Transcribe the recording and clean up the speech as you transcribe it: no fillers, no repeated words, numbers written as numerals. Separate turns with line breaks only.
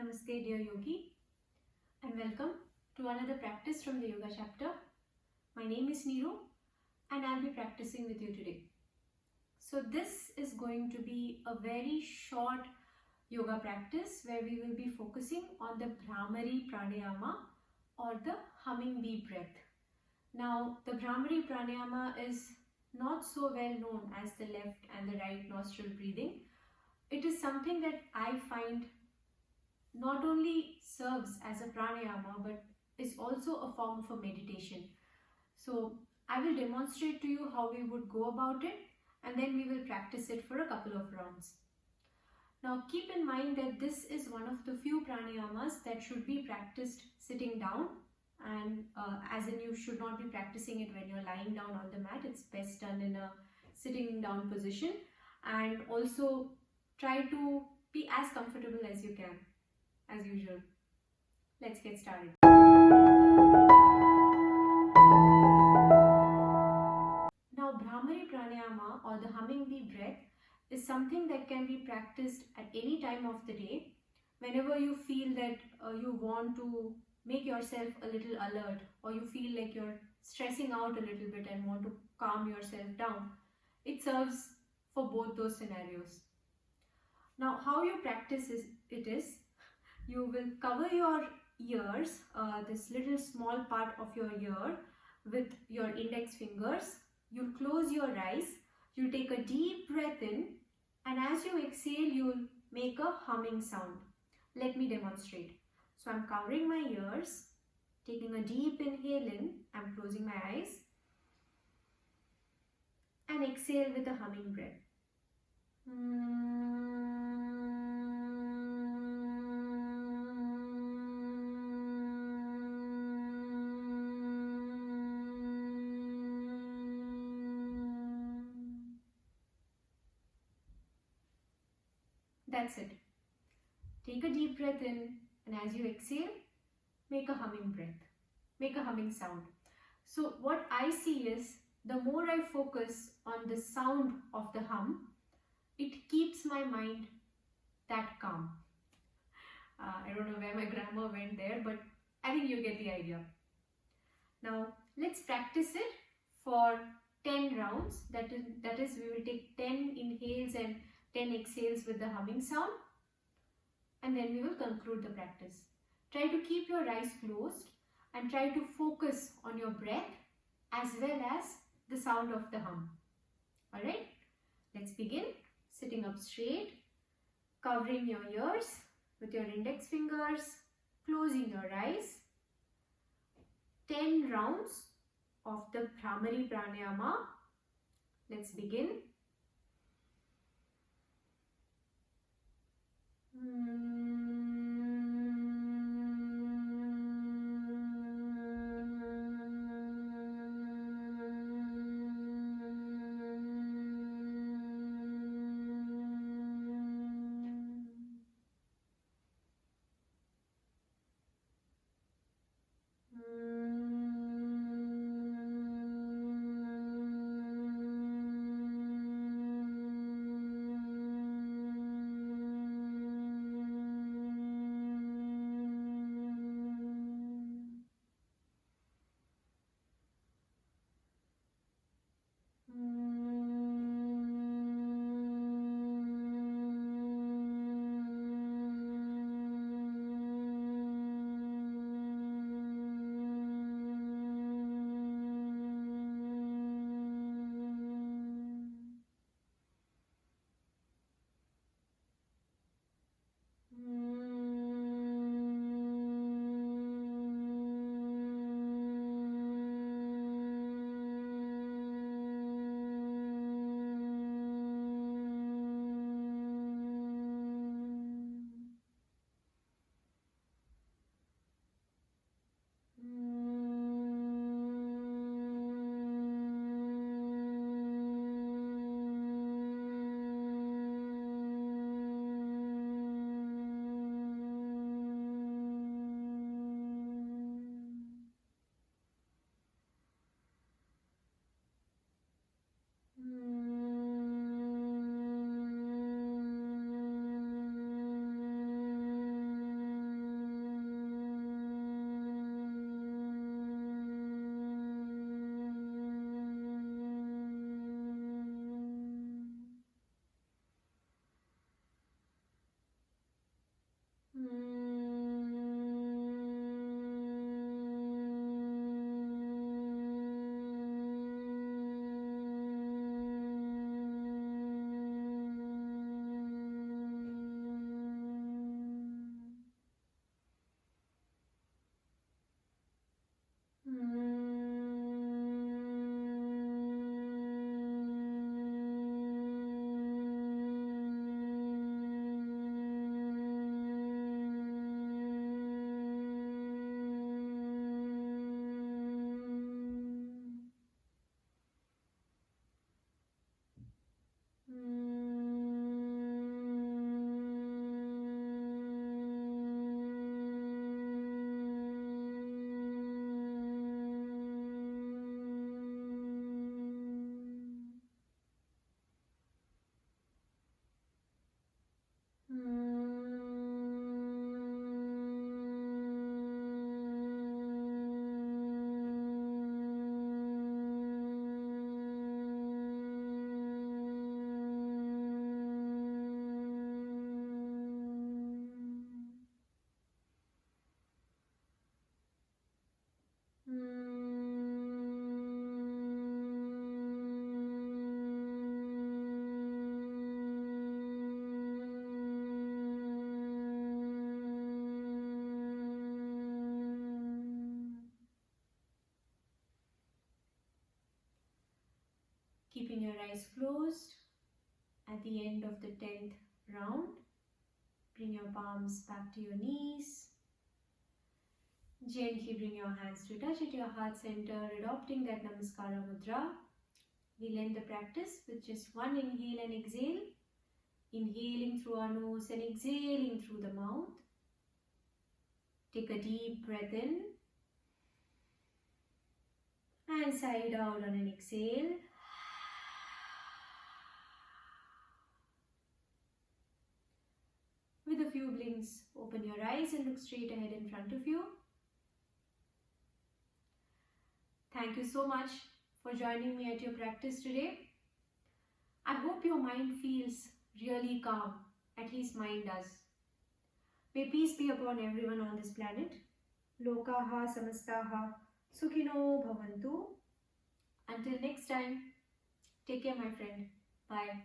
Namaste dear yogi, and welcome to another practice from the yoga chapter. My name is Neeru and I'll be practicing with you today. So this is going to be a very short yoga practice where we will be focusing on the Bhramari Pranayama or the humming bee breath. Now the Bhramari Pranayama is not so well known as the left and the right nostril breathing. It is something that I find not only serves as a pranayama but is also a form of a meditation. So I will demonstrate to you how we would go about it, and then we will practice it for a couple of rounds. Now keep in mind that this is one of the few pranayamas that should be practiced sitting down, and as in you should not be practicing it when you're lying down on the mat. It's best done in a sitting down position, and also try to be as comfortable as you can. As usual, let's get started. Now, Bhramari Pranayama or the humming bee breath is something that can be practiced at any time of the day. Whenever you feel that you want to make yourself a little alert, or you feel like you're stressing out a little bit and want to calm yourself down, it serves for both those scenarios. Now, how you practice it is, you will cover your ears, this little small part of your ear, with your index fingers. You'll close your eyes, you'll take a deep breath in, and as you exhale, you'll make a humming sound. Let me demonstrate. So I'm covering my ears, taking a deep inhale in, I'm closing my eyes, and exhale with a humming breath. That's it. Take a deep breath in, and as you exhale, make a humming breath, make a humming sound. So what I see is, the more I focus on the sound of the hum, it keeps my mind that calm. I don't know where my grammar went there, but I think you get the idea. Now let's practice it for 10 rounds. That is, we will take 10 inhales and 10 exhales with the humming sound, and then we will conclude the practice. Try to keep your eyes closed and try to focus on your breath as well as the sound of the hum. Alright, let's begin. Sitting up straight, covering your ears with your index fingers, closing your eyes. 10 rounds of the Bhramari Pranayama. Let's begin. Bring your palms back to your knees. Gently bring your hands to touch at your heart center, adopting that Namaskara Mudra. We'll end the practice with just one inhale and exhale. Inhaling through our nose and exhaling through the mouth. Take a deep breath in. And sigh out on an exhale. With a few blinks, open your eyes and look straight ahead in front of you. Thank you so much for joining me at your practice today. I hope your mind feels really calm, at least mine does. May peace be upon everyone on this planet. Lokaha samastaha sukhino bhavantu. Until next time, take care my friend. Bye.